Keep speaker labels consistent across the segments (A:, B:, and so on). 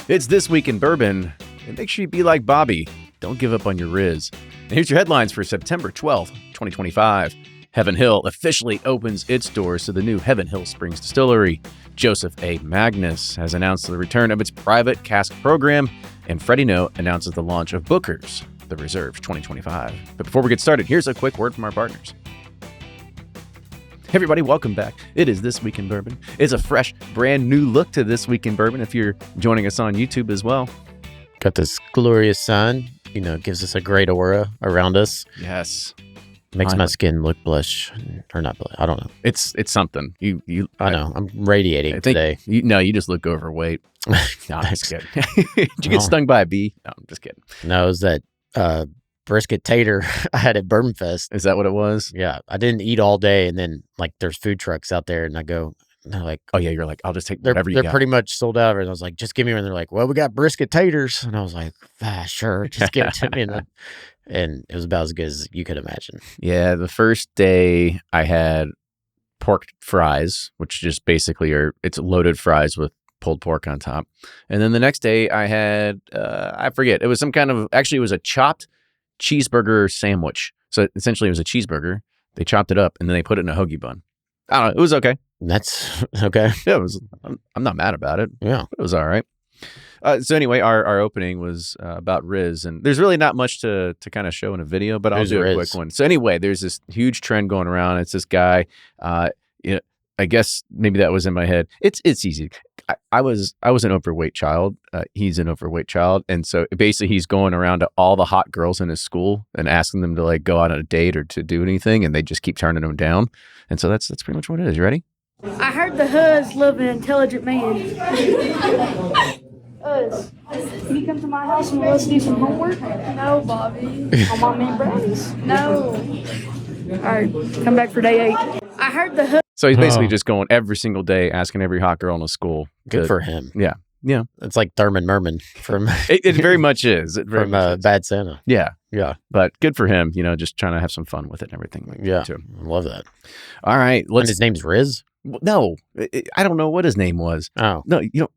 A: It's This Week in Bourbon, and make sure you be like Bobby. Don't give up on your Riz. And here's your headlines for September 12th, 2025. Heaven Hill officially opens its doors to the new Heaven Hill Springs Distillery. Joseph A. Magnus has announced the return of its Private Cask Program, and Freddie Noe announces the launch of Booker's The Reserve 2025. But before we get started, here's a quick word from our partners. Hey everybody, welcome back. It is This Week in Bourbon. It's a fresh, brand new look to This Week in Bourbon if you're joining us on YouTube as well.
B: Got this glorious sun, gives us a great aura around us.
A: Yes.
B: Makes my skin look blush, or not blush. I don't know.
A: It's something.
B: I know. I'm radiating today.
A: You just look overweight. No, I'm just kidding. Did you get stung by a bee? No, I'm just kidding.
B: No, it was that brisket tater I had at Bourbon Fest.
A: Is that what it was?
B: Yeah. I didn't eat all day, and then, there's food trucks out there, and I go, and they're like,
A: oh, yeah, you're like, I'll just take whatever you got.
B: They're pretty much sold out. And I was like, just give me one. And they're like, well, we got brisket taters. And I was like, sure, just give it to me. And it was about as good as you could imagine.
A: Yeah, the first day I had pork fries, which just basically it's loaded fries with pulled pork on top. And then the next day I had, I forget, it was it was a chopped cheeseburger sandwich. So essentially it was a cheeseburger. They chopped it up and then they put it in a hoagie bun. I don't know. It was okay.
B: That's okay.
A: Yeah, I'm not mad about it.
B: Yeah.
A: It was all right. So anyway, our opening was about Riz, and there's really not much to kind of show in a video, but I'll do a quick one. So anyway, there's this huge trend going around. It's this guy. I guess maybe that was in my head. It's easy. I was an overweight child. He's an overweight child, and so basically he's going around to all the hot girls in his school and asking them to go out on a date or to do anything, and they just keep turning him down. And so that's pretty much what it is. You ready?
C: I heard the Huz love an intelligent man. Huz, can you come to my house and let's do some homework? No, Bobby. On my man brownies? No. All right, come back for day 8. I heard the Huz.
A: So he's basically just going every single day asking every hot girl in the school.
B: Good for him.
A: Yeah. Yeah.
B: It's like Thurman Merman from...
A: it very much is.
B: From Bad Santa.
A: Yeah.
B: Yeah.
A: But good for him, just trying to have some fun with it and everything like that too.
B: I love that.
A: All right.
B: And his name's Riz?
A: No. I don't know what his name was.
B: Oh.
A: No, you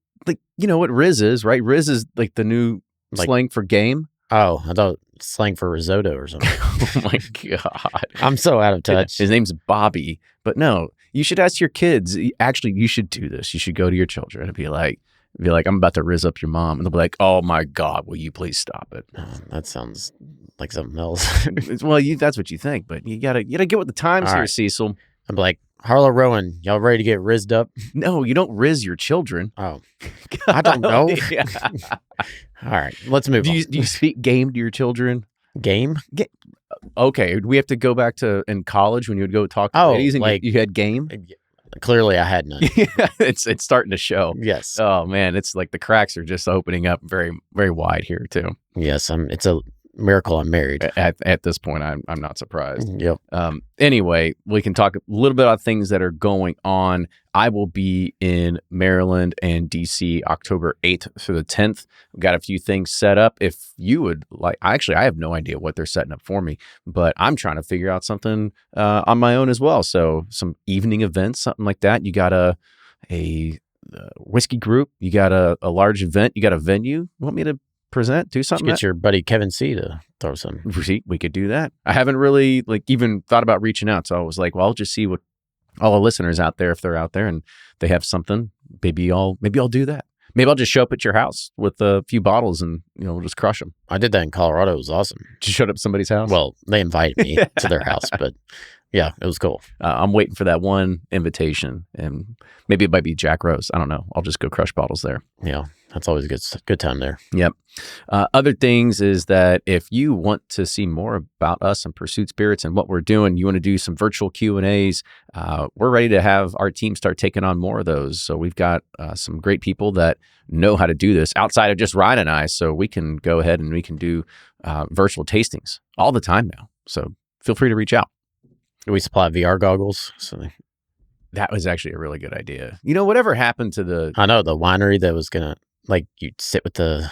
A: know what Riz is, right? Riz is the new slang for game.
B: Oh, I thought slang for risotto or something.
A: Oh my God.
B: I'm so out of touch.
A: His name's Bobby. But no, you should ask your kids. Actually, you should do this. You should go to your children and be like, I'm about to Riz up your mom. And they'll be like, oh my God, will you please stop it?
B: That sounds like something else.
A: Well, that's what you think, but you gotta get with the times here, Cecil.
B: I'm like, Harlow Rowan, y'all ready to get rizzed up?
A: No, you don't Riz your children.
B: Oh, I don't know. All right, let's move on.
A: Do you speak game to your children?
B: Game?
A: Okay, do we have to go back to in college when you would go talk to ladies and you had game?
B: Clearly, I had none.
A: It's starting to show.
B: Yes.
A: Oh man, it's like the cracks are just opening up very, very wide here too.
B: Yes, it's a miracle I'm married.
A: At this point, I'm not surprised.
B: Yep.
A: Anyway, we can talk a little bit about things that are going on. I will be in Maryland and DC October 8th through the 10th. We've got a few things set up. If you would like, I have no idea what they're setting up for me, but I'm trying to figure out something on my own as well. So some evening events, something like that. You got a whiskey group. You got a large event. You got a venue. You want me to present, do something?
B: Get your buddy Kevin C to throw some.
A: We could do that. I haven't really even thought about reaching out. So I was like, well, I'll just see what all the listeners out there, if they're out there and they have something, maybe I'll do that. Maybe I'll just show up at your house with a few bottles and we'll just crush them.
B: I did that in Colorado. It was awesome.
A: Just showed up at somebody's house?
B: Well, they invited me to their house, but yeah, it was cool.
A: I'm waiting for that one invitation, and maybe it might be Jack Rose. I don't know. I'll just go crush bottles there.
B: Yeah, that's always a good time there.
A: Yep. Other things is that if you want to see more about us and Pursuit Spirits and what we're doing, you want to do some virtual Q&As, we're ready to have our team start taking on more of those. So we've got some great people that know how to do this outside of just Ryan and I. So we can go ahead and we can do virtual tastings all the time now. So feel free to reach out.
B: We supply VR goggles. So
A: that was actually a really good idea. Whatever happened to
B: I know the winery that was gonna you'd sit with the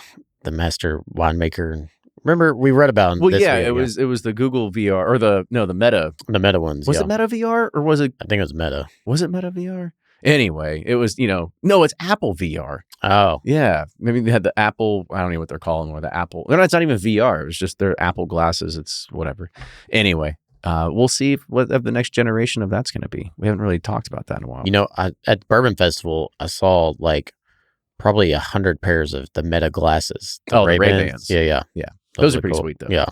B: master winemaker. Remember we read about.
A: Well, yeah, it was the Google VR or the Meta.
B: The Meta ones.
A: Was it Meta VR or was it?
B: I think it was Meta.
A: Was it Meta VR? Anyway, it was, no, it's Apple VR.
B: Oh.
A: Yeah. Maybe they had the Apple, I don't know what they're calling, or the Apple. No, it's not even VR. It was just their Apple glasses. It's whatever. Anyway, we'll see what the next generation of that's going to be. We haven't really talked about that in a while.
B: At Bourbon Festival, I saw like probably 100 pairs of the Meta glasses.
A: The Ray-Bans.
B: Yeah.
A: Those are pretty sweet, though.
B: Yeah.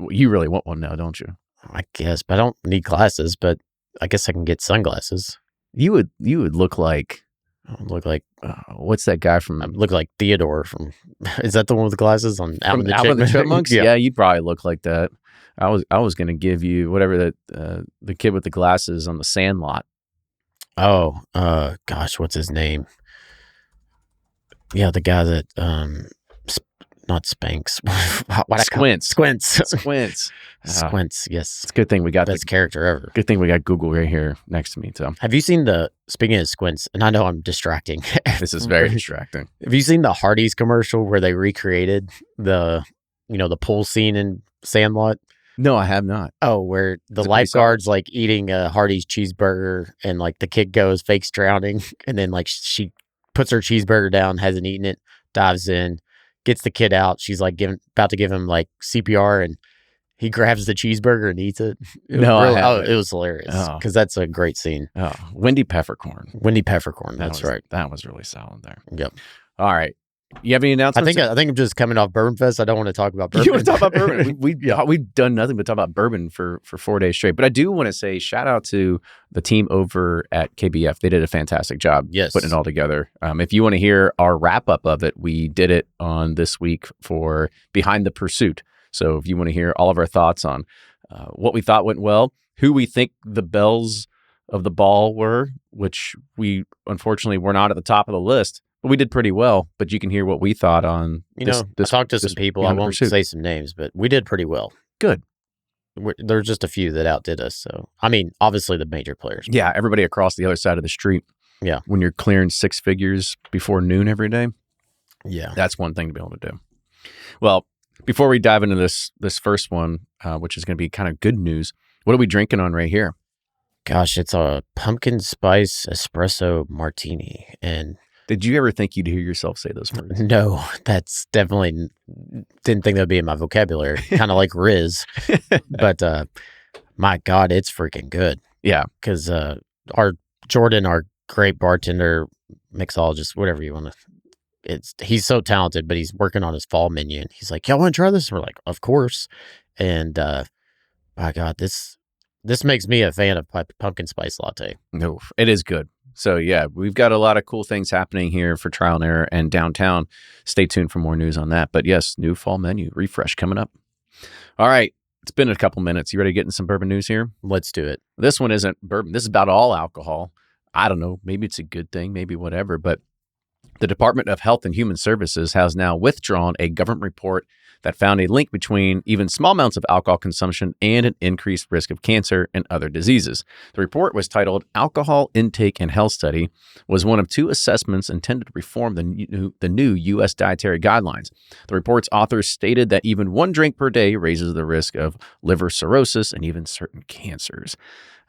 A: You really want one now, don't you?
B: I guess, but I don't need glasses, but I guess I can get sunglasses.
A: You would look like... what's that guy from?
B: I look like Theodore from. Is that the one with the glasses on
A: Alvin and the Chipmunks? Yeah, you'd probably look like that. I was going to give you whatever that the kid with the glasses on the Sandlot.
B: Oh, gosh, what's his name? Yeah, the guy that not Spanx.
A: Squints.
B: Squints. Yes,
A: it's a good thing we got
B: best character ever.
A: Good thing we got Google right here next to me. So,
B: have you seen speaking of Squints? And I know I'm distracting.
A: This is very distracting.
B: Have you seen the Hardee's commercial where they recreated the pool scene in Sandlot?
A: No, I have not.
B: Oh, where the lifeguard's like eating a Hardee's cheeseburger, and like the kid goes fakes drowning, and then like she puts her cheeseburger down, hasn't eaten it, dives in, gets the kid out. She's like about to give him like CPR, and he grabs the cheeseburger and eats it. It was hilarious because that's a great scene.
A: Oh, Wendy Peppercorn.
B: That's right.
A: That was really solid there.
B: Yep.
A: All right. You have any announcements?
B: I think I'm just coming off Bourbon Fest. I don't want to talk about bourbon.
A: You want to talk about bourbon? We've done nothing but talk about bourbon for 4 days straight. But I do want to say shout out to the team over at KBF. They did a fantastic job putting it all together. If you want to hear our wrap up of it, we did it on this week for Behind the Pursuit. So if you want to hear all of our thoughts on what we thought went well, who we think the bells of the ball were, which we unfortunately were not at the top of the list. But we did pretty well, but you can hear what we thought on this.
B: I talked to some people. I won't say some names, but we did pretty well.
A: Good.
B: There's just a few that outdid us. So, I mean, obviously the major players.
A: Yeah, everybody across the other side of the street.
B: Yeah.
A: When you're clearing 6 figures before noon every day.
B: Yeah.
A: That's one thing to be able to do. Well, before we dive into this first one, which is going to be kind of good news, what are we drinking on right here?
B: Gosh, it's a pumpkin spice espresso martini. And
A: did you ever think you'd hear yourself say those words?
B: No, that's definitely didn't think that'd be in my vocabulary. Kind of like Riz, but my God, it's freaking good.
A: Yeah,
B: because our Jordan, our great bartender, mixologist, whatever you want to. He's so talented, but he's working on his fall menu, and he's like, "Y'all want to try this?" And we're like, "Of course!" And my God, this makes me a fan of pumpkin spice latte.
A: No, it is good. So yeah, we've got a lot of cool things happening here for Trial and Error and downtown. Stay tuned for more news on that. But yes, new fall menu refresh coming up. All right, it's been a couple minutes. You ready to get into some bourbon news here?
B: Let's do it.
A: This one isn't bourbon. This is about all alcohol. I don't know. Maybe it's a good thing, maybe whatever. But the Department of Health and Human Services has now withdrawn a government report that found a link between even small amounts of alcohol consumption and an increased risk of cancer and other diseases. The report was titled Alcohol Intake and Health Study, was one of 2 assessments intended to reform the new U.S. dietary guidelines. The report's authors stated that even 1 drink per day raises the risk of liver cirrhosis and even certain cancers.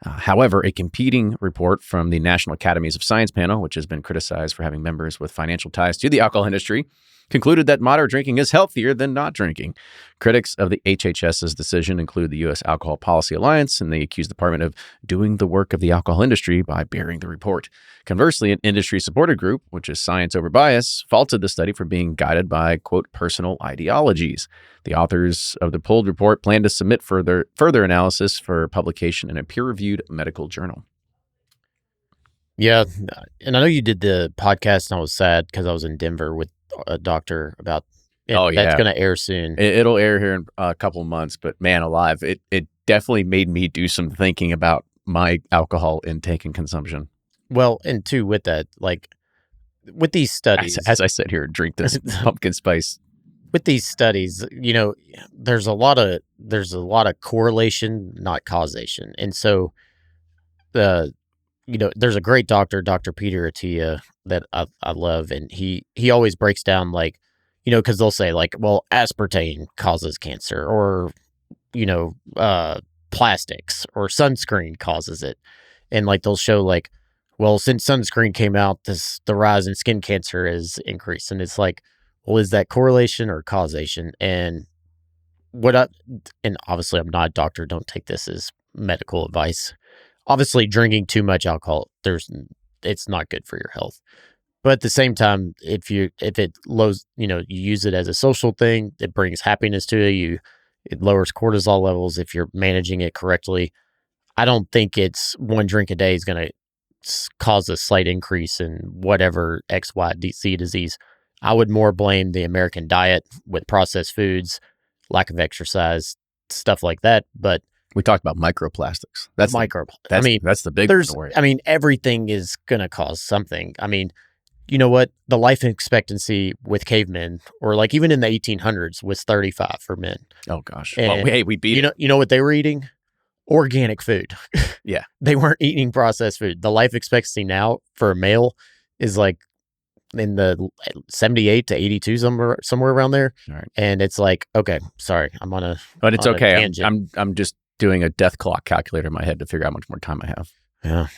A: However, a competing report from the National Academies of Science panel, which has been criticized for having members with financial ties to the alcohol industry, concluded that moderate drinking is healthier than not drinking. Critics of the HHS's decision include the U.S. Alcohol Policy Alliance, and they accuse the department of doing the work of the alcohol industry by burying the report. Conversely, an industry-supported group, which is Science Over Bias, faulted the study for being guided by, quote, personal ideologies. The authors of the pulled report plan to submit further analysis for publication in a peer-reviewed medical journal.
B: Yeah, and I know you did the podcast, and I was sad because I was in Denver with a doctor about it.
A: Oh, yeah.
B: That's going to air soon.
A: It'll air here in a couple of months, but man alive, it definitely made me do some thinking about my alcohol intake and consumption.
B: Well, and too, with that, like with these studies,
A: as I sit here and drink this pumpkin spice.
B: With these studies, there's a lot of correlation, not causation. And so there's a great doctor, Dr. Peter Attia, that I love, and he always breaks down, like, because they'll say, like, well, aspartame causes cancer, or plastics or sunscreen causes it, and like they'll show, like, well, since sunscreen came out, the rise in skin cancer has increased. And it's like, well, is that correlation or causation? And and obviously I'm not a doctor. Don't take this as medical advice. Obviously, drinking too much alcohol, it's not good for your health. But at the same time, if it lows, you use it as a social thing, it brings happiness to you. It lowers cortisol levels if you're managing it correctly. I don't think it's one drink a day is going to cause a slight increase in whatever XYZ disease. I would more blame the American diet with processed foods, lack of exercise, stuff like that. But
A: we talked about microplastics. That's the big story.
B: Everything is going to cause something. I mean, you know what? The life expectancy with cavemen, or like even in the 1800s, was 35 for men.
A: Oh gosh.
B: And
A: we beat it.
B: You know what they were eating? Organic food.
A: Yeah.
B: They weren't eating processed food. The life expectancy now for a male is like in the 78 to 82, somewhere around there.
A: All right.
B: And it's like, okay, sorry, I'm on a
A: But it's okay.
B: tangent.
A: I'm just doing a death clock calculator in my head to figure out how much more time I have.
B: Yeah.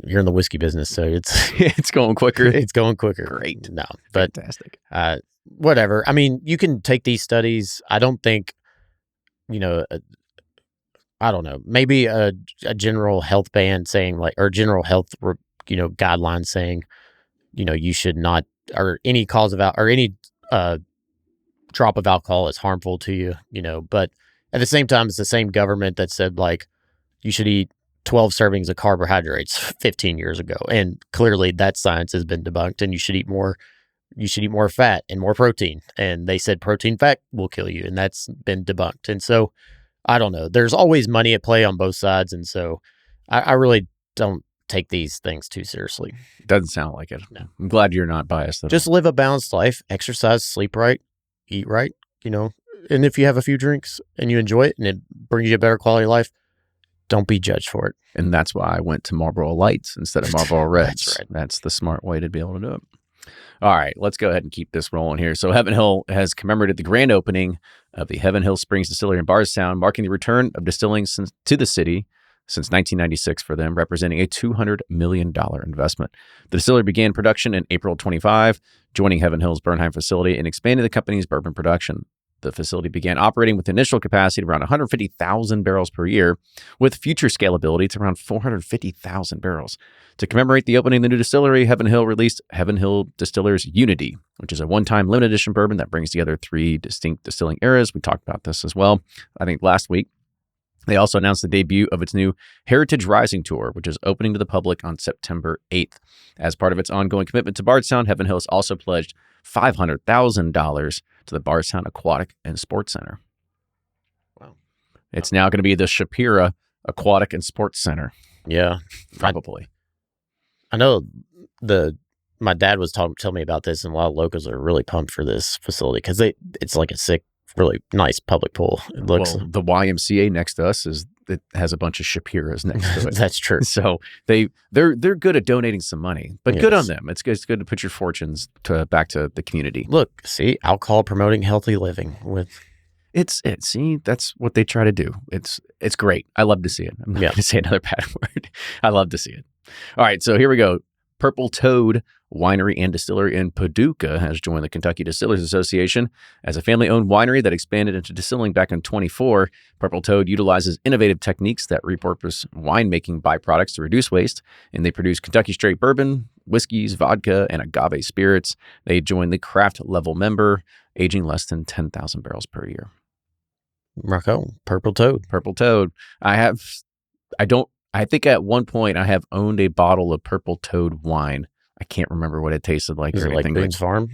B: You're in the whiskey business, so it's
A: it's going quicker.
B: It's going quicker.
A: Great.
B: No, but
A: fantastic.
B: Whatever. I mean, you can take these studies. I don't think, I don't know, maybe a general health ban saying or general health, guidelines saying, you should not, or any cause of or any drop of alcohol is harmful to you, but at the same time, it's the same government that said like you should eat 12 servings of carbohydrates 15 years ago. And clearly that science has been debunked, and you should eat more fat and more protein. And they said protein fat will kill you, and that's been debunked. And so I don't know. There's always money at play on both sides. And so I really don't take these things too seriously.
A: Doesn't sound like it.
B: No.
A: I'm glad you're not biased.
B: Just live a balanced life, exercise, sleep right, eat right, and if you have a few drinks and you enjoy it and it brings you a better quality of life, don't be judged for it.
A: And that's why I went to Marlboro Lights instead of Marlboro Reds.
B: That's right.
A: That's the smart way to be able to do it. All right, let's go ahead and keep this rolling here. So Heaven Hill has commemorated the grand opening of the Heaven Hill Springs Distillery in Bardstown, marking the return of distilling to the city since 1996 for them, representing a $200 million investment. The distillery began production in April 25, joining Heaven Hill's Bernheim facility and expanding the company's bourbon production. The facility began operating with initial capacity of around 150,000 barrels per year, with future scalability to around 450,000 barrels. To commemorate the opening of the new distillery, Heaven Hill released Heaven Hill Distillers Unity, which is a one-time limited edition bourbon that brings together 3 distinct distilling eras. We talked about this as well, I think, last week. They also announced the debut of its new Heritage Rising Tour, which is opening to the public on September 8th. As part of its ongoing commitment to Bardstown, Heaven Hill has also pledged $500,000 to the Bardstown Aquatic and Sports Center.
B: Wow.
A: It's now going to be the Shapira Aquatic and Sports Center.
B: Yeah.
A: Probably.
B: I know my dad was telling me about this, and a lot of locals are really pumped for this facility because it's like a sick, really nice public pool. It looks.
A: Well, the YMCA next to us it has a bunch of Shapiras next to it.
B: That's true.
A: So they're good at donating some money, but good on them. It's good to put your fortunes back to the community.
B: Look, see, alcohol promoting healthy living with.
A: See, that's what they try to do. It's great. I love to see it. I'm not going to say another bad word. I love to see it. All right, so here we go. Purple Toad Winery and Distillery in Paducah has joined the Kentucky Distillers Association as a family-owned winery that expanded into distilling back in 24. Purple Toad utilizes innovative techniques that repurpose winemaking byproducts to reduce waste, and they produce Kentucky straight bourbon, whiskeys, vodka, and agave spirits. They joined the craft level member, aging less than 10,000 barrels per year.
B: Rocco, Purple Toad.
A: Purple Toad. I think at one point I have owned a bottle of Purple Toad wine. I can't remember what it tasted like.
B: Is
A: or
B: it like
A: anything.
B: Boone's Farm?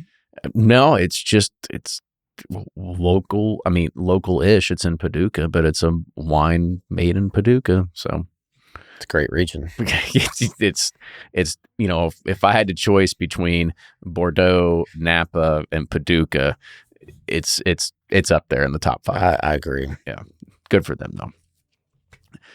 A: No, it's local. I mean, local-ish. It's in Paducah, but it's a wine made in Paducah. So
B: it's a great region.
A: it's if I had to choice between Bordeaux, Napa, and Paducah, it's up there in the top 5.
B: I agree.
A: Yeah, good for them though.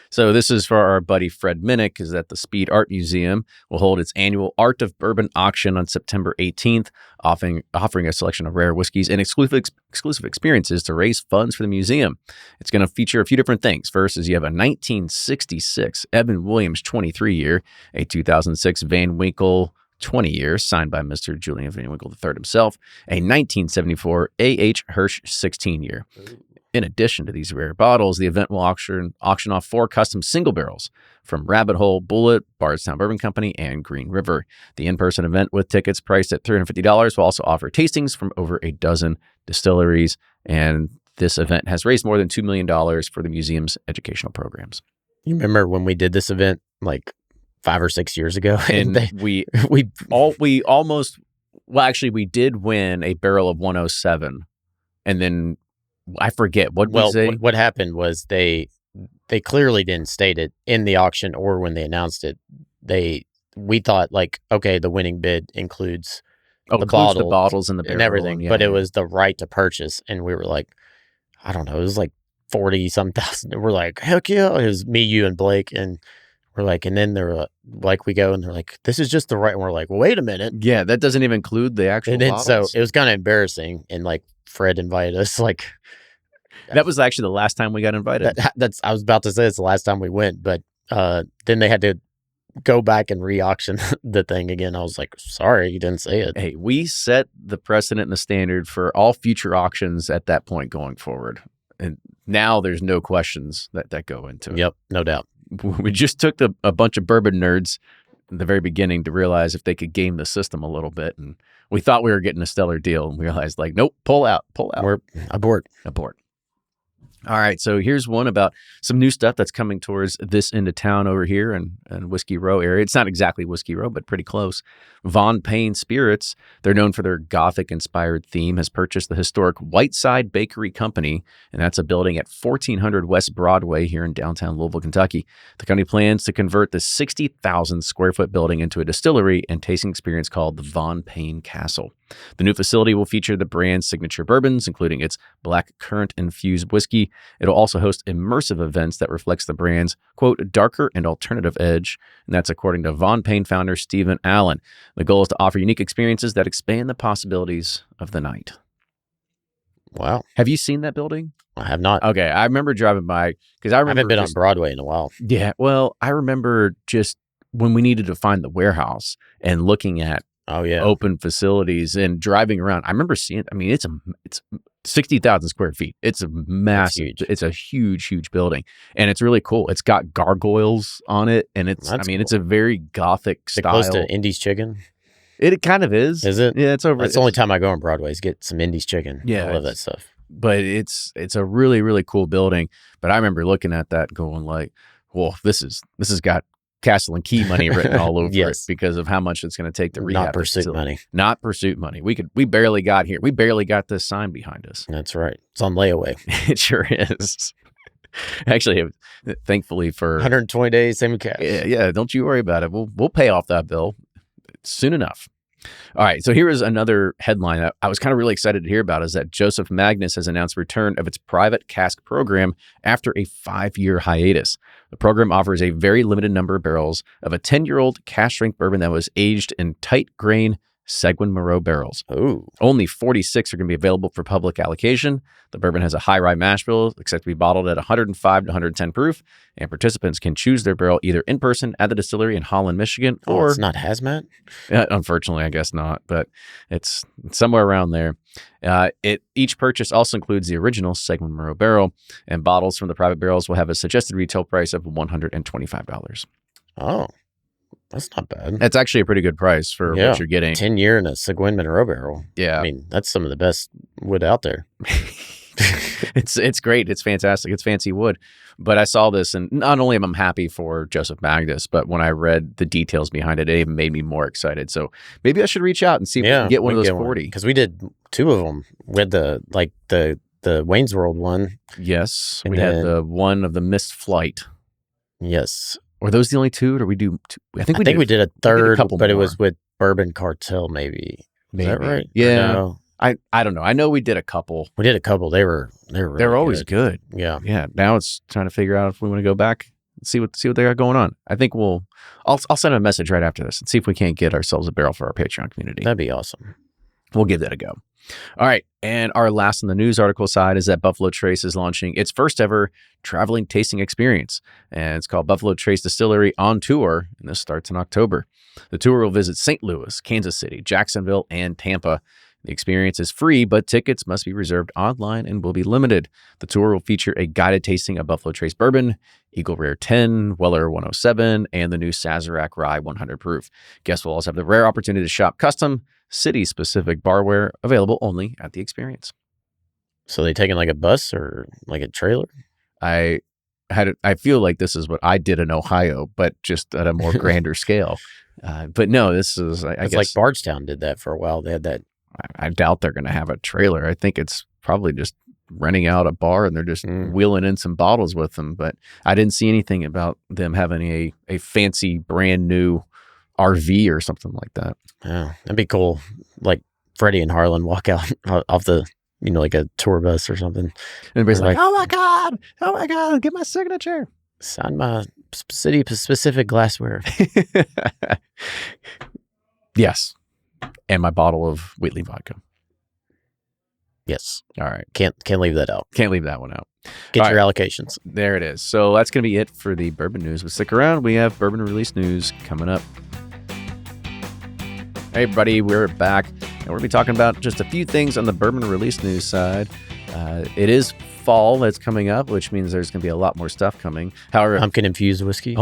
A: So this is for our buddy Fred Minnick, is that the Speed Art Museum will hold its annual Art of Bourbon auction on September 18th, offering a selection of rare whiskeys and exclusive experiences to raise funds for the museum. It's going to feature a few different things. First is you have a 1966 Evan Williams 23 year, a 2006 Van Winkle 20 years, signed by Mr. Julian Van Winkle III himself, a 1974 A.H. Hirsch 16 year. In addition to these rare bottles, the event will auction off 4 custom single barrels from Rabbit Hole, Bullet, Bardstown Bourbon Company, and Green River. The in-person event with tickets priced at $350 will also offer tastings from over a dozen distilleries. And this event has raised more than $2 million for the museum's educational programs.
B: You remember when we did this event like 5 or 6 years ago?
A: And we did win a barrel of 107, and then I forget what was it.
B: What happened was they clearly didn't state it in the auction or when they announced it. We thought like, okay, the winning bid includes the
A: bottles and the barrel
B: and everything, but it was the right to purchase, and we were like, I don't know, it was like 40-some thousand. We're like, heck yeah! It was me, you, and Blake, and we're like, and then they're like, we go and they're like, this is just the right. And we're like, well, wait a minute,
A: yeah, that doesn't even include the actual.
B: And then
A: bottles.
B: So it was kind of embarrassing, and like Fred invited us, like.
A: That was actually the last time we got invited.
B: I was about to say it's the last time we went, but then they had to go back and re-auction the thing again. I was like, sorry, you didn't say it.
A: Hey, we set the precedent and the standard for all future auctions at that point going forward. And now there's no questions that go into it.
B: Yep, no doubt.
A: We just took a bunch of bourbon nerds in the very beginning to realize if they could game the system a little bit. And we thought we were getting a stellar deal, and we realized, like, nope, pull out.
B: We're abort.
A: All right, so here's one about some new stuff that's coming towards this end of town over here in Whiskey Row area. It's not exactly Whiskey Row, but pretty close. Von Payne Spirits, they're known for their Gothic-inspired theme, has purchased the historic Whiteside Bakery Company, and that's a building at 1400 West Broadway here in downtown Louisville, Kentucky. The company plans to convert the 60,000-square-foot building into a distillery and tasting experience called the Von Payne Castle. The new facility will feature the brand's signature bourbons, including its black currant-infused whiskey. It'll also host immersive events that reflects the brand's, quote, darker and alternative edge, and that's according to Von Payne founder Stephen Allen. The goal is to offer unique experiences that expand the possibilities of the night.
B: Wow.
A: Have you seen that building?
B: I have not.
A: Okay, I remember driving by, because I
B: haven't been on Broadway in a while.
A: Yeah, well, I remember just when we needed to find the warehouse and looking at open facilities and driving around. I remember seeing, I mean, it's 60,000 square feet. It's a massive, it's a huge building, and it's really cool. It's got gargoyles on it, and it's a very Gothic style.
B: Close to Indy's Chicken?
A: It kind of is.
B: Is it?
A: Yeah, it's over.
B: That's the only time I go on Broadway is get some Indy's Chicken.
A: Yeah.
B: I love that stuff.
A: But it's a really, really cool building. But I remember looking at that going like, well, this has got Castle and Key money written all over it because of how much it's going to take to rehab.
B: Not pursuit money.
A: Not pursuit money. We barely got here. We barely got this sign behind us.
B: That's right. It's on layaway.
A: It sure is. Actually, thankfully for
B: 120 days, same cash.
A: Yeah, don't you worry about it. We'll pay off that bill soon enough. All right, so here is another headline that I was kind of really excited to hear about, is that Joseph Magnus has announced return of its Private Cask Program after a 5-year hiatus. The program offers a very limited number of barrels of a 10-year-old cask strength bourbon that was aged in tight grain Seguin Moreau barrels.
B: Ooh.
A: Only 46 are going to be available for public allocation. The bourbon has a high-rye mash bill, expected to be bottled at 105 to 110 proof, and participants can choose their barrel either in person at the distillery in Holland, Michigan, or...
B: it's not hazmat?
A: Unfortunately, I guess not, but it's somewhere around there. Each purchase also includes the original Seguin Moreau barrel, and bottles from the private barrels will have a suggested retail price of $125.
B: Oh. That's not bad.
A: That's actually a pretty good price for what you're getting.
B: 10-year and a Seguin Moreau barrel.
A: Yeah.
B: I mean, that's some of the best wood out there.
A: It's great. It's fantastic. It's fancy wood. But I saw this, and not only am I happy for Joseph Magnus, but when I read the details behind it, it even made me more excited. So maybe I should reach out and see if we can get one of those 40.
B: Because we did 2 of them. We had the Wayne's World one.
A: Yes. We had the one of the Missed Flight.
B: Yes.
A: Were those the only 2? Or did we do 2? I think we
B: did a third, but
A: more.
B: it was with Bourbon Cartel, maybe. Is that right?
A: Yeah. I don't know. I know we did a couple.
B: We did a couple. They were really
A: They're always good.
B: Yeah.
A: Yeah. Now it's trying to figure out if we want to go back and see what they got going on. I think I'll send a message right after this and see if we can't get ourselves a barrel for our Patreon community.
B: That'd be awesome.
A: We'll give that a go. All right. And our last in the news article side is that Buffalo Trace is launching its first ever traveling tasting experience. And it's called Buffalo Trace Distillery on Tour. And this starts in October. The tour will visit St. Louis, Kansas City, Jacksonville, and Tampa. The experience is free, but tickets must be reserved online and will be limited. The tour will feature a guided tasting of Buffalo Trace Bourbon, Eagle Rare 10, Weller 107, and the new Sazerac Rye 100 proof. Guests will also have the rare opportunity to shop custom, city-specific barware available only at the experience.
B: So they taking like a bus or like a trailer?
A: I feel like this is what I did in Ohio, but just at a more grander scale. But no, this is, I guess.
B: Like Bardstown did that for a while. They had that.
A: I doubt they're going to have a trailer. I think it's probably just renting out a bar and they're just wheeling in some bottles with them. But I didn't see anything about them having a fancy brand new RV or something like that.
B: Yeah, that'd be cool. Like Freddie and Harlan walk out off the, like a tour bus or something. And
A: everybody's like, oh my God, get my signature.
B: Sign my city-specific glassware.
A: Yes. And my bottle of Wheatley vodka.
B: Yes.
A: All right.
B: Can't leave that out.
A: Can't leave that one out.
B: Get your allocations.
A: There it is. So that's going to be it for the bourbon news. But stick around. We have bourbon release news coming up. Hey, everybody. We're back. And we're going to be talking about just a few things on the bourbon release news side. It is fall that's coming up, which means there's going to be a lot more stuff coming. However, pumpkin infused whiskey.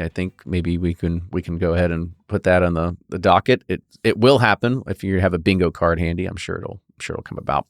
A: I think maybe we can go ahead and put that on the docket. It will happen if you have a bingo card handy. I'm sure it'll come about.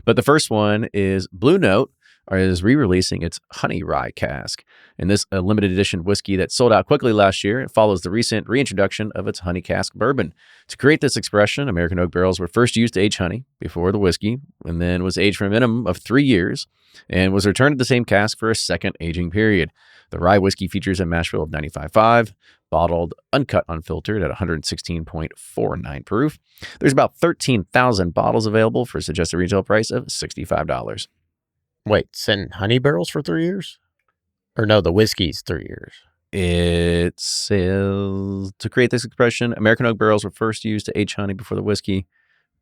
A: But the first one is Blue Note is re-releasing its honey rye cask. And this a limited edition whiskey that sold out quickly last year. It follows the recent reintroduction of its honey cask bourbon. To create this expression, American oak barrels were first used to age honey before the whiskey, and then was aged for a minimum of 3 years, and was returned to the same cask for a second aging period. The rye whiskey features a mash bill of 95.5, bottled, uncut, unfiltered at 116.49 proof. There's about 13,000 bottles available for a suggested retail price of $65.
B: Wait, send honey barrels for 3 years? Or no, the whiskey's 3 years.
A: It says, to create this expression, American oak barrels were first used to age honey before the whiskey.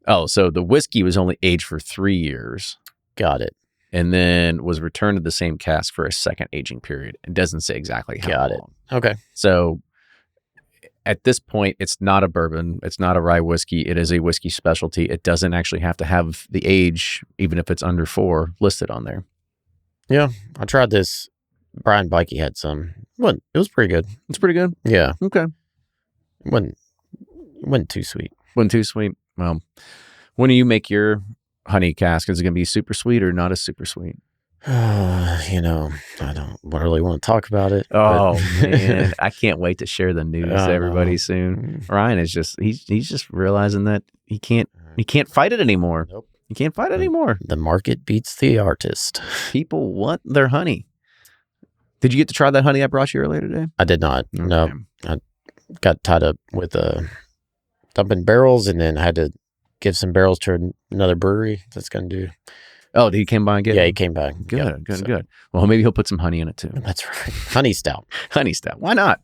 A: Oh, so the whiskey was only aged for 3 years.
B: Got it.
A: And then was returned to the same cask for a second aging period. It doesn't say exactly how long.
B: Got it. Okay.
A: So at this point, it's not a bourbon. It's not a rye whiskey. It is a whiskey specialty. It doesn't actually have to have the age, even if it's under 4, listed on there.
B: Yeah. I tried this. Brian Bikey had some. It was pretty good.
A: It's pretty good?
B: Yeah.
A: Okay.
B: Wasn't too sweet.
A: Wasn't too sweet. Well, when do you make your honey cask? Is it going to be super sweet or not as super sweet?
B: I don't really want to talk about it.
A: Oh, man. I can't wait to share the news to everybody soon. Ryan is just, he's just realizing that he can't fight it anymore.
B: Nope.
A: You can't fight it anymore.
B: The market beats the artist.
A: People want their honey. Did you get to try that honey I brought you earlier today?
B: I did not.
A: Okay.
B: No. I got tied up with dumping barrels, and then I had to give some barrels to another brewery that's going to do.
A: Oh, did he come by and get it?
B: Yeah, he came by.
A: Good. Well, maybe he'll put some honey in it too.
B: That's right. Honey stout.
A: Honey stout. Why not?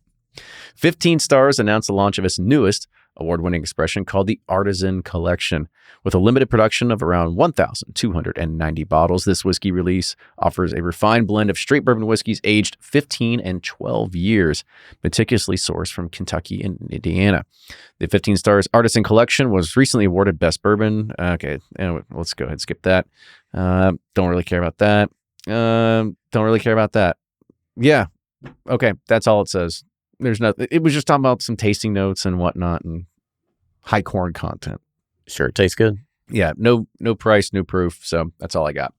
A: 15 Stars announced the launch of its newest award-winning expression called the Artisan Collection. With a limited production of around 1,290 bottles, this whiskey release offers a refined blend of straight bourbon whiskeys aged 15 and 12 years, meticulously sourced from Kentucky and Indiana. The 15 Stars Artisan Collection was recently awarded Best Bourbon. Okay, anyway, let's go ahead and skip that. Don't really care about that. Yeah. Okay, that's all it says. There's nothing. It was just talking about some tasting notes and whatnot and high corn content.
B: Sure, it tastes good.
A: Yeah, no price, no proof. So that's all I got.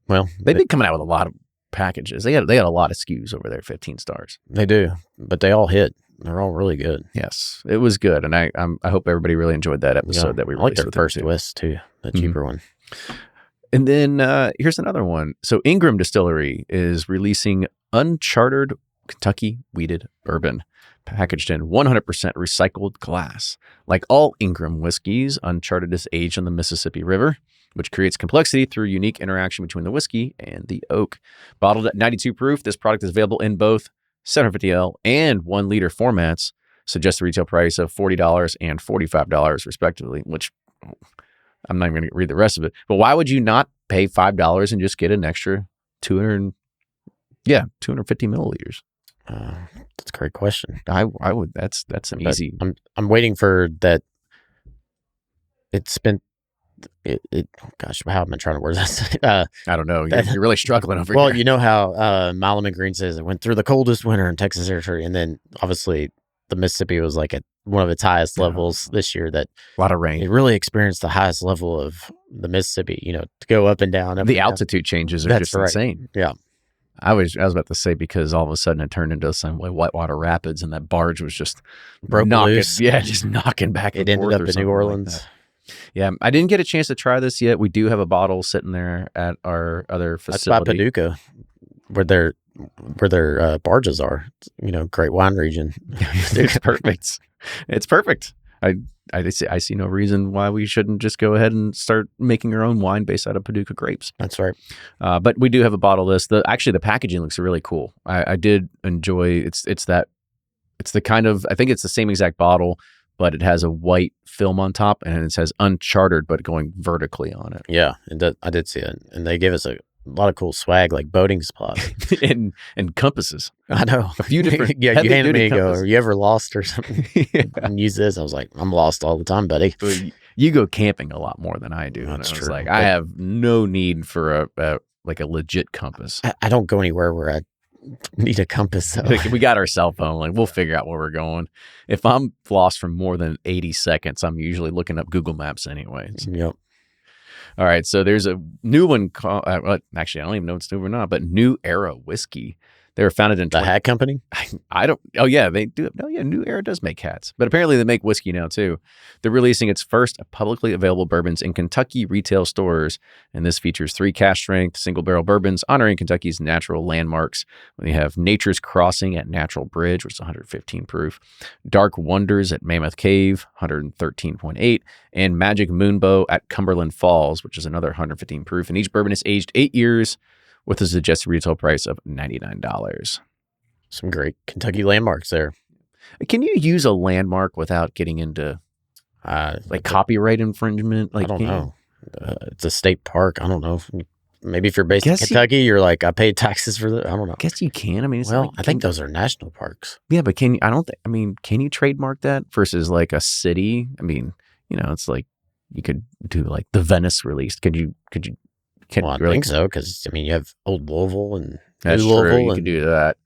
B: Well,
A: they've been coming out with a lot of packages. They had a lot of SKUs over there. 15 Stars.
B: They do, but they all hit. They're all really good.
A: Yes, it was good, and I hope everybody really enjoyed that episode that we released.
B: I like their first twist too, the cheaper one.
A: And then here's another one. So Ingram Distillery is releasing Unchartered Kentucky Wheated Bourbon. packaged in 100% recycled glass. Like all Ingram whiskeys, Unchartered is aged on the Mississippi River, which creates complexity through unique interaction between the whiskey and the oak. Bottled at 92 proof, this product is available in both 750L and 1 liter formats, suggests a retail price of $40 and $45 respectively, which I'm not even going to read the rest of it. But why would you not pay $5 and just get an extra 250 milliliters?
B: That's a great question.
A: I would. That's an easy.
B: I'm waiting for that. Gosh, how am I trying to word this?
A: I don't know. You're really struggling over here.
B: Well, you know how Malaman Green says it went through the coldest winter in Texas territory, and then obviously the Mississippi was like at one of its highest levels this year. That
A: a lot of rain.
B: It really experienced the highest level of the Mississippi. To go up and down.
A: The altitude changes are just insane.
B: Yeah.
A: I was about to say, because all of a sudden it turned into some whitewater rapids, and that barge was just knocking loose. Yeah, just knocking back and forth.
B: It ended up in New Orleans.
A: Like yeah, I didn't get a chance to try this yet. We do have a bottle sitting there at our other facility.
B: That's by Paducah, where their barges are. Great wine region.
A: It's perfect. It's perfect. I see no reason why we shouldn't just go ahead and start making our own wine based out of Paducah grapes.
B: That's right.
A: But we do have a bottle of this. Actually, the packaging looks really cool. I did enjoy it's the kind of, I think it's the same exact bottle, but it has a white film on top, and it says Unchartered, but going vertically on it.
B: Yeah, I did see it. And they gave us a lot of cool swag, like boating supplies
A: and compasses.
B: I know.
A: A few different.
B: Yeah, you handed me a go. Are you ever lost or something? And use this. I was like, I'm lost all the time, buddy.
A: You go camping a lot more than I do.
B: That's true.
A: Like, I have no need for a legit compass.
B: I don't go anywhere where I need a compass. So.
A: We got our cell phone. Like, we'll figure out where we're going. If I'm lost for more than 80 seconds, I'm usually looking up Google Maps anyways.
B: Yep.
A: All right, so there's a new one called, actually, I don't even know if it's new or not, but New Era Whiskey. They were founded in...
B: The hat company?
A: I don't... Oh, yeah, they do. No, yeah, New Era does make hats. But apparently they make whiskey now, too. They're releasing its first publicly available bourbons in Kentucky retail stores, and this features 3 cask-strength single-barrel bourbons honoring Kentucky's natural landmarks. We have Nature's Crossing at Natural Bridge, which is 115 proof, Dark Wonders at Mammoth Cave, 113.8, and Magic Moonbow at Cumberland Falls, which is another 115 proof. And each bourbon is aged 8 years, with a suggested retail price of $99.
B: Some great Kentucky landmarks there.
A: Can you use a landmark without getting into copyright infringement?
B: I don't know. It's a state park. I don't know. Maybe if you're based in Kentucky, you're like, I paid taxes for that. I don't know.
A: I guess you can. I mean,
B: I think those are national parks.
A: Yeah, but can you trademark that versus like a city? I mean, it's like you could do like the Venice release. Could you?
B: I think so, because you have Old Louisville and
A: that's
B: New Louisville.
A: True. You could do that.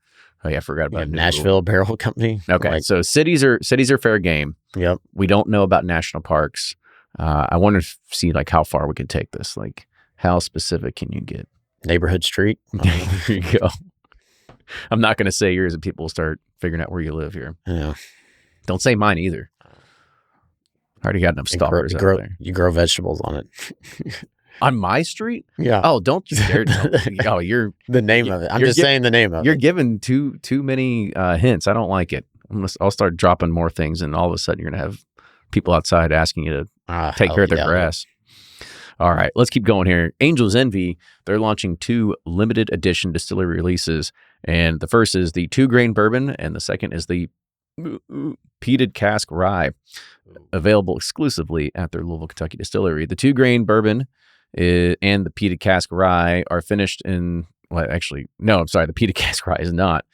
A: Oh yeah, I forgot about
B: Nashville Barrel Company.
A: Okay, so cities are fair game.
B: Yep.
A: We don't know about national parks. I want to see like how far we can take this. Like, how specific can you get?
B: Neighborhood street.
A: There you go. I'm not going to say yours, and people will start figuring out where you live here.
B: Yeah.
A: Don't say mine either. I already got enough stalkers out there.
B: You grow vegetables on it.
A: On my street?
B: Yeah.
A: Oh, don't you dare. You're
B: the name of it. I'm just saying the name of it.
A: You're giving too many hints. I don't like it. I'll start dropping more things, and all of a sudden you're going to have people outside asking you to take care of their grass. All right, let's keep going here. Angel's Envy, they're launching 2 limited edition distillery releases, and the first is the 2-grain bourbon, and the second is the peated cask rye, available exclusively at their Louisville, Kentucky distillery. The 2-grain bourbon and the peated cask rye are finished in, well, actually, no, I'm sorry, the peated cask rye is not.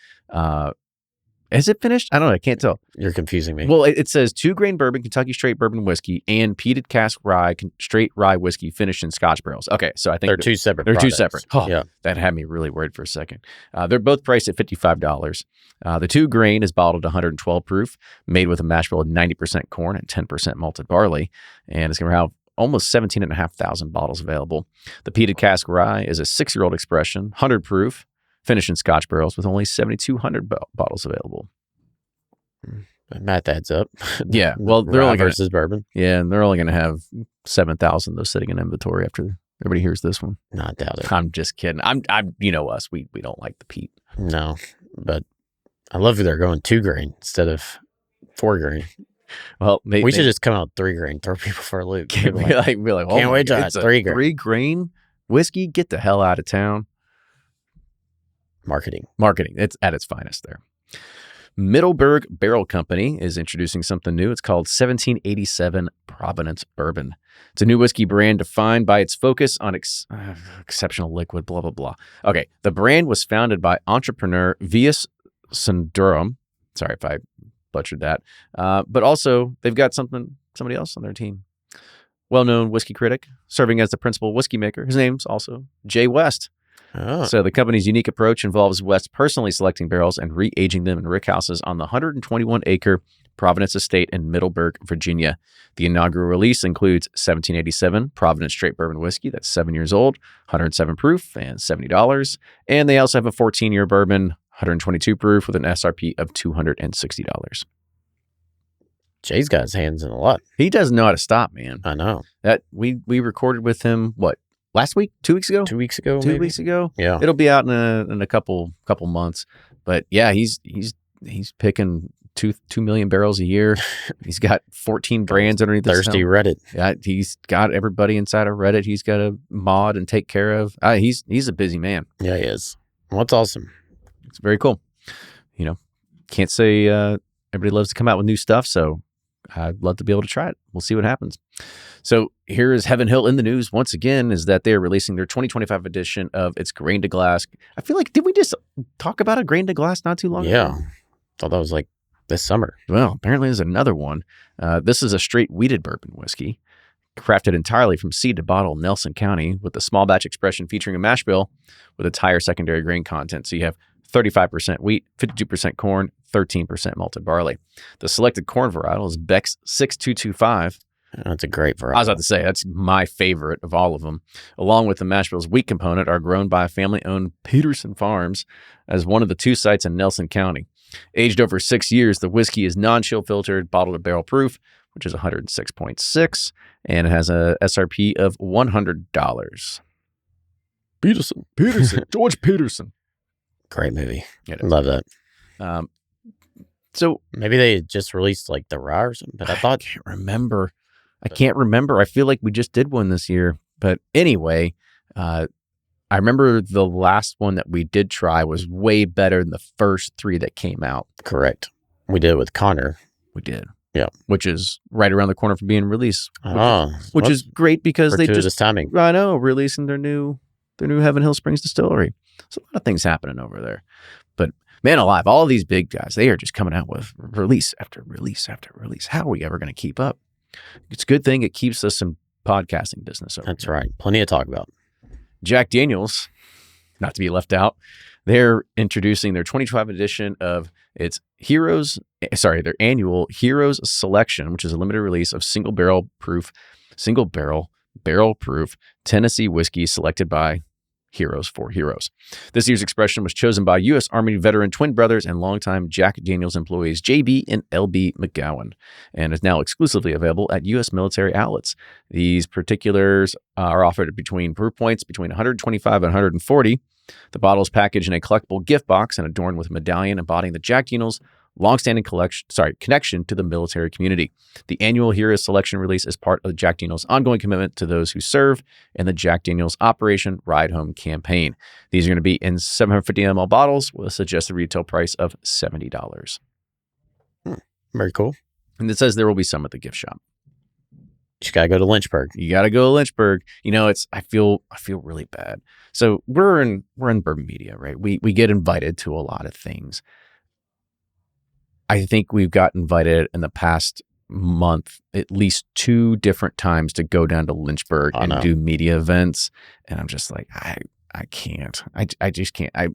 A: Is it finished? I don't know. I can't tell.
B: You're confusing me.
A: Well, it says 2-grain bourbon, Kentucky straight bourbon whiskey, and peated cask rye, straight rye whiskey finished in Scotch barrels. Okay, so I think
B: they're 2 separate.
A: They're
B: products.
A: 2 separate. Oh,
B: yeah,
A: that had me really worried for a second. They're both priced at $55. The 2-grain is bottled 112 proof, made with a mash bill of 90% corn and 10% malted barley, and it's going to have almost 17,500 bottles available. The peated cask rye is a 6-year-old expression, 100 proof, finished in Scotch barrels with only 7,200 bottles available.
B: Math adds up.
A: Yeah, well, they're only
B: versus bourbon.
A: Yeah, and they're only going to have 7,000 though sitting in inventory after everybody hears this one.
B: Not doubt it.
A: I'm just kidding. I'm you know us. We don't like the peat.
B: No, but I love that they're going 2 grain instead of 4 grain.
A: Well,
B: we should just come out 3 grain, throw people for a loop.
A: Be like, oh,
B: can't wait till it's 3 grain.
A: 3 grain whiskey. Get the hell out of town.
B: Marketing.
A: It's at its finest there. Middberg Barrel Company is introducing something new. It's called 1787 Provenance Bourbon. It's a new whiskey brand defined by its focus on exceptional liquid, blah, blah, blah. Okay, the brand was founded by entrepreneur Vias Sundaram. Sorry if I butchered that. But also, they've got somebody else on their team. Well-known whiskey critic, serving as the principal whiskey maker. His name's also Jay West.
B: Oh.
A: So the company's unique approach involves West personally selecting barrels and re-aging them in rickhouses on the 121-acre Providence estate in Middleburg, Virginia. The inaugural release includes 1787 Providence Straight Bourbon Whiskey that's 7 years old, 107 proof, and $70. And they also have a 14-year bourbon, 122 proof, with an SRP of $260.
B: Jay's got his hands in a lot.
A: He doesn't know how to stop, man.
B: I know.
A: That we recorded with him, what? Last week? 2 weeks ago?
B: 2 weeks ago,
A: 2 weeks ago?
B: Yeah.
A: It'll be out in a couple months. But yeah, he's picking 2 million barrels a year. He's got 14 brands underneath the
B: Thirsty Reddit.
A: Yeah, he's got everybody inside of Reddit he's got to mod and take care of. He's a busy man.
B: Yeah, he is. Well, that's awesome.
A: It's very cool. Can't say everybody loves to come out with new stuff, so I'd love to be able to try it. We'll see what happens. So here is Heaven Hill in the news once again, is that they're releasing their 2025 edition of its grain to glass. I feel like, did we just talk about a grain to glass not too long ago?
B: Yeah. Thought that was like this summer.
A: Well, apparently there's another one. This is a straight wheated bourbon whiskey, crafted entirely from seed to bottle in Nelson County, with a small batch expression featuring a mash bill with a higher secondary grain content. So you have 35% wheat, 52% corn, 13% malted barley. The selected corn varietal is Beck's 6225.
B: That's a great variety.
A: I was about to say, that's my favorite of all of them. Along with the mash bill's wheat component, are grown by family-owned Peterson Farms as one of the 2 sites in Nelson County. Aged over 6 years, the whiskey is non-chill filtered, bottled at barrel proof, which is 106.6, and it has a SRP of $100. Peterson, George Peterson.
B: Great movie. Love that.
A: So
B: maybe they just released like the rye or something, but I
A: can't remember. I feel like we just did one this year. But anyway, I remember the last one that we did try was way better than the first 3 that came out.
B: Correct. We did it with Connor.
A: We did.
B: Yeah.
A: Which is right around the corner from being released. Which is great because they just
B: timing.
A: I know, releasing their new Heaven Hill Springs Distillery. So a lot of things happening over there. But man alive, all of these big guys, they are just coming out with release after release after release. How are we ever going to keep up? It's a good thing it keeps us in podcasting business.
B: That's right. Plenty to talk about.
A: Jack Daniel's, not to be left out, they're introducing their 2025 edition of its their annual Heroes Selection, which is a limited release of single barrel proof Tennessee whiskey selected by Heroes for Heroes. This year's expression was chosen by U.S. Army veteran twin brothers and longtime Jack Daniel's employees J.B. and L.B. McGowan, and is now exclusively available at U.S. military outlets. These particulars are offered between proof points between 125 and 140. The bottle is packaged in a collectible gift box and adorned with a medallion embodying the Jack Daniel's longstanding connection to the military community. The annual Heroes Selection release is part of Jack Daniel's ongoing commitment to those who serve in the Jack Daniel's Operation Ride Home campaign. These are going to be in 750 ml bottles with a suggested retail price of $70.
B: Very cool.
A: And it says there will be some at the gift shop.
B: You got to go to Lynchburg.
A: You got to go to Lynchburg. I feel really bad. So we're in Bourbon Media, right? We get invited to a lot of things. I think we've got invited in the past month at least 2 different times to go down to Lynchburg and do media events. And I'm just like, I can't. I just can't. I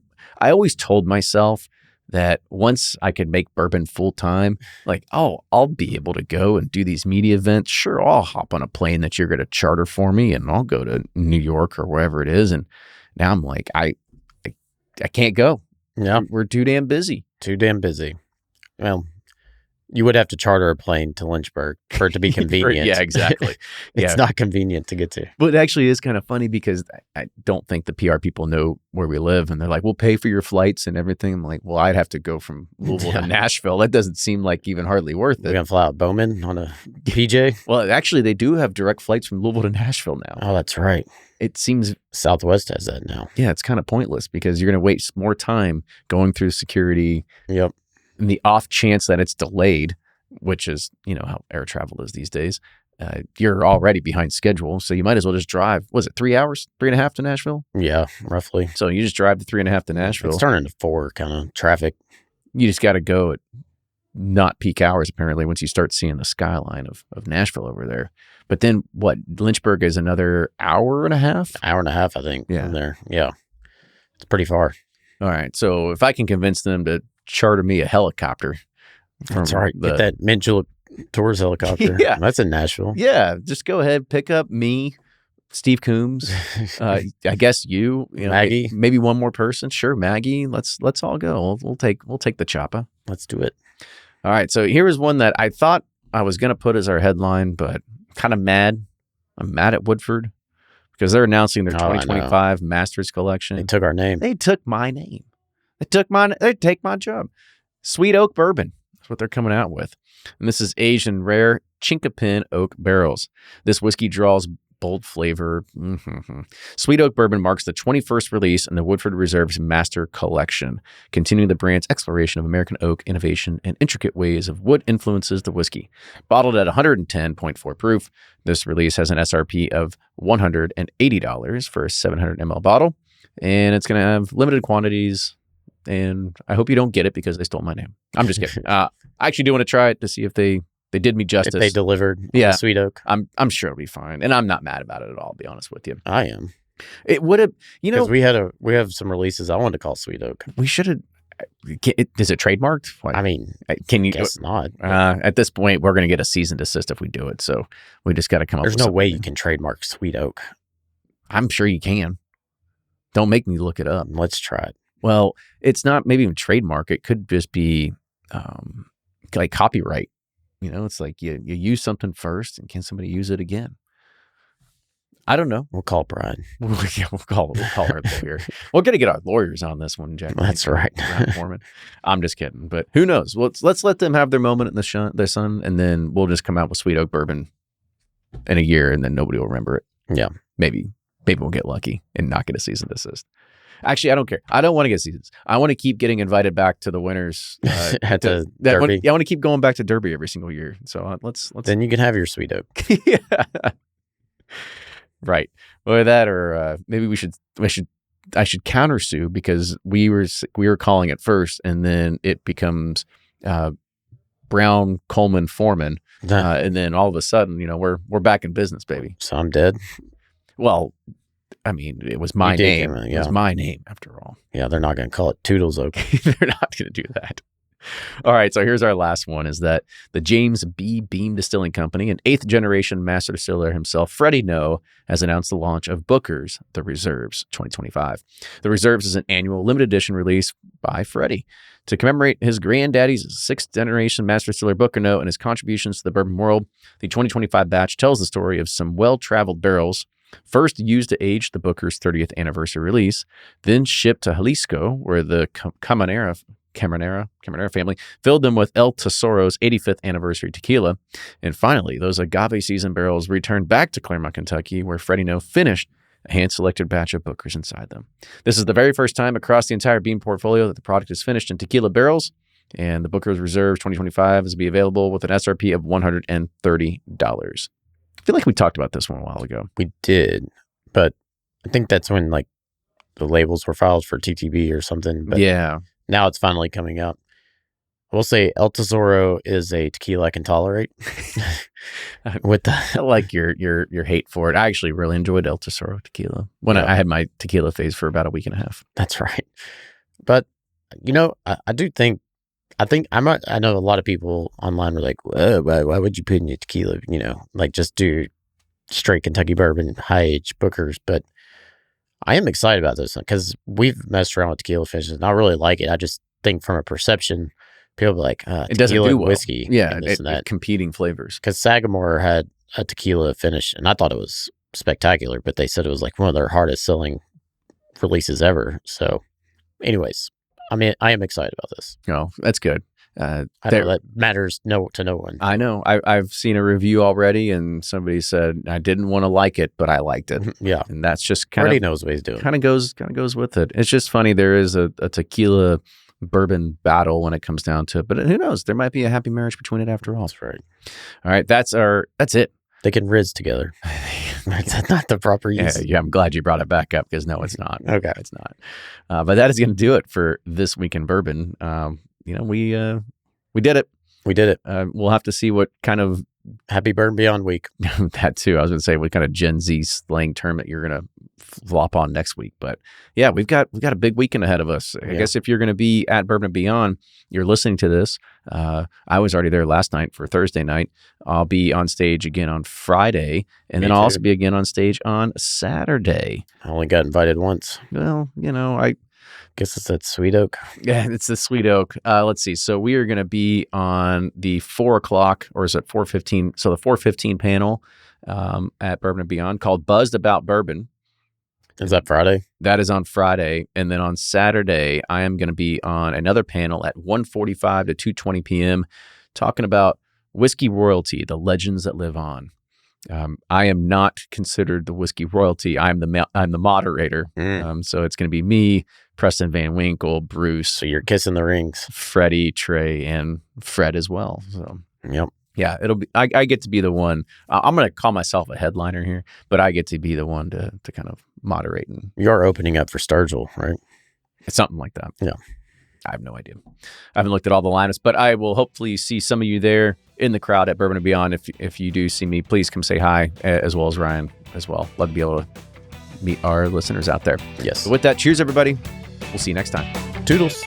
A: always told myself that once I could make bourbon full time, like, I'll be able to go and do these media events. Sure, I'll hop on a plane that you're going to charter for me and I'll go to New York or wherever it is. And now I'm like, I can't go.
B: Yeah.
A: We're too damn busy.
B: Too damn busy. Well, You would have to charter a plane to Lynchburg for it to be convenient.
A: Yeah, exactly.
B: It's not convenient to get to.
A: But it actually is kind of funny because I don't think the PR people know where we live. And they're like, we'll pay for your flights and everything. I'm like, well, I'd have to go from Louisville to Nashville. That doesn't seem like even hardly worth it.
B: We're going to fly out Bowman on a PJ?
A: Well, actually, they do have direct flights from Louisville to Nashville now.
B: Oh, that's right.
A: It seems
B: Southwest has that now.
A: Yeah, it's kind of pointless because you're going to waste more time going through security.
B: Yep.
A: In the off chance that it's delayed, which is, how air travel is these days, you're already behind schedule. So you might as well just drive. Was it 3 hours, 3.5 to Nashville?
B: Yeah, roughly.
A: So you just drive the 3.5 to Nashville.
B: It's turning to 4 kind of traffic.
A: You just got to go at not peak hours, apparently, once you start seeing the skyline of Nashville over there. But then Lynchburg is another hour and a half?
B: Hour and a half, I think, from there. Yeah. It's pretty far.
A: All right. So if I can convince them to charter me a helicopter.
B: That's right. Get that Mitchell Tours helicopter.
A: Yeah.
B: That's in Nashville.
A: Yeah. Just go ahead, pick up me, Steve Coombs, I guess you,
B: Maggie,
A: maybe one more person. Sure, Maggie. Let's all go. We'll take the chopper.
B: Let's do it.
A: All right. So here is one that I thought I was going to put as our headline, but kind of mad. I'm mad at Woodford because they're announcing their 2025 Masters collection.
B: They took our name.
A: They took my name. They take my job. Sweet Oak Bourbon. That's what they're coming out with. And this is aged in rare Chinkapin oak barrels. This whiskey draws bold flavor. Sweet Oak Bourbon marks the 21st release in the Woodford Reserve's Master Collection, continuing the brand's exploration of American oak innovation and intricate ways of wood influences the whiskey. Bottled at 110.4 proof, this release has an SRP of $180 for a 700 ml bottle, and it's going to have limited quantities. And I hope you don't get it because they stole my name. I'm just kidding. I actually do want to try it to see if they did me justice.
B: If they delivered Sweet Oak.
A: I'm sure it'll be fine. And I'm not mad about it at all, to be honest with you.
B: I am.
A: It would have,
B: because we have some releases I wanted to call Sweet Oak.
A: We should have. Is it trademarked?
B: I mean,
A: can you?
B: Guess not.
A: At this point, we're going to get a cease and desist if we do it. So we just got to come up with
B: There's no way
A: something.
B: you can trademark Sweet Oak.
A: I'm sure you can. Don't make me look it up.
B: Let's try it.
A: Well, it's not maybe even trademark. It could just be like copyright. It's like you use something first, and can somebody use it again? I don't know.
B: We'll call Brian.
A: We'll call our lawyer. We're gonna get our lawyers on this one, Jack.
B: That's right.
A: Foreman. I'm just kidding, but who knows? Let's let them have their moment in the sun, and then we'll just come out with Sweet Oak Bourbon in a year, and then nobody will remember it.
B: Yeah,
A: maybe we'll get lucky and not get a cease and desist. Actually, I don't care. I don't want to get seasons. I want to keep getting invited back to the winners
B: at the Derby.
A: I want to keep going back to Derby every single year. So let's.
B: Then you can have your Sweet Oak.
A: Yeah. Right. Or that, or maybe I should countersue because we were calling it first, and then it becomes Brown Coleman Foreman, and then all of a sudden, we're back in business, baby.
B: So I'm dead.
A: Well. I mean, it was my name. It was my name, after all.
B: Yeah, they're not going to call it Toodles Oak.
A: They're not going to do that. All right, so here's our last one, is that the James B. Beam Distilling Company, an 8th-generation master distiller himself, Freddie Noe, has announced the launch of Booker's The Reserves 2025. The Reserves is an annual limited edition release by Freddie. To commemorate his granddaddy's 6th-generation master distiller Booker Noe and his contributions to the bourbon world, the 2025 batch tells the story of some well-traveled barrels first used to age the Booker's 30th anniversary release, then shipped to Jalisco, where the Camarera family filled them with El Tesoro's 85th anniversary tequila. And finally, those agave season barrels returned back to Claremont, Kentucky, where Freddie Noe finished a hand-selected batch of Bookers inside them. This is the very first time across the entire Beam portfolio that the product is finished in tequila barrels, and the Booker's Reserve 2025 is to be available with an SRP of $130. I feel like we talked about this one a while ago.
B: We did, but I think that's when the labels were filed for TWiB or something. But
A: yeah,
B: now it's finally coming out. I will say El Tesoro is a tequila I can tolerate.
A: I like your hate for it. I actually really enjoyed El Tesoro tequila when I had my tequila phase for about a week and a half.
B: That's right. But I do think. I know a lot of people online were like, why would you put in your tequila? Just do straight Kentucky bourbon, high age Bookers. But I am excited about this one because we've messed around with tequila finishes and I really like it. I just think from a perception People be like,
A: it doesn't do well.
B: Whiskey.
A: Yeah, competing flavors.
B: Because Sagamore had a tequila finish, and I thought it was spectacular, but they said it was like one of their hardest selling releases ever. So, anyways, I mean, I am excited about this.
A: Oh, that's good.
B: I know that matters to no one.
A: I know. I've seen a review already, and somebody said I didn't want to like it, but I liked it.
B: Yeah,
A: and that's just kind
B: Freddie
A: of
B: knows what he's doing.
A: Kind of goes with it. It's just funny. There is a tequila bourbon battle when it comes down to it, but who knows? There might be a happy marriage between it after all.
B: That's right.
A: All right, that's it.
B: They can Riz together. That's not the proper use.
A: Yeah, I'm glad you brought it back up because no, it's not.
B: Okay,
A: it's not. But that is going to do it for this week in bourbon. We did it.
B: We did it.
A: We'll have to see what kind of
B: Happy Bourbon Beyond week.
A: That too. I was going to say what kind of Gen Z slang term that you're going to flop on next week. But yeah, we've got a big weekend ahead of us. I guess if you're going to be at Bourbon Beyond, you're listening to this. I was already there last night for Thursday night. I'll be on stage again on Friday, and then I'll also be again on stage on Saturday.
B: I only got invited once.
A: Well, I
B: guess it's at Sweet Oak.
A: Yeah, it's the Sweet Oak. Let's see. So we are going to be on the 4 o'clock, or is it 4:15? So the 4:15 panel at Bourbon and Beyond called Buzzed About Bourbon.
B: Is that Friday?
A: That is on Friday. And then on Saturday, I am going to be on another panel at 1:45 to 2:20 p.m. talking about whiskey royalty, the legends that live on. I am not considered the whiskey royalty. I'm the moderator. So it's going to be me, Preston Van Winkle, Bruce.
B: So you're kissing the rings.
A: Freddie, Trey, and Fred as well. So
B: yep.
A: Yeah, it'll be. I get to be the one. I'm going to call myself a headliner here, but I get to be the one to kind of moderate. And
B: you're opening up for Sturgill, right?
A: It's something like that.
B: Yeah.
A: I have no idea. I haven't looked at all the lineups, but I will hopefully see some of you there in the crowd at Bourbon and Beyond. If you do see me, please come say hi, as well as Ryan as well. Love to be able to meet our listeners out there.
B: Yes.
A: So with that, cheers, everybody. We'll see you next time.
B: Toodles.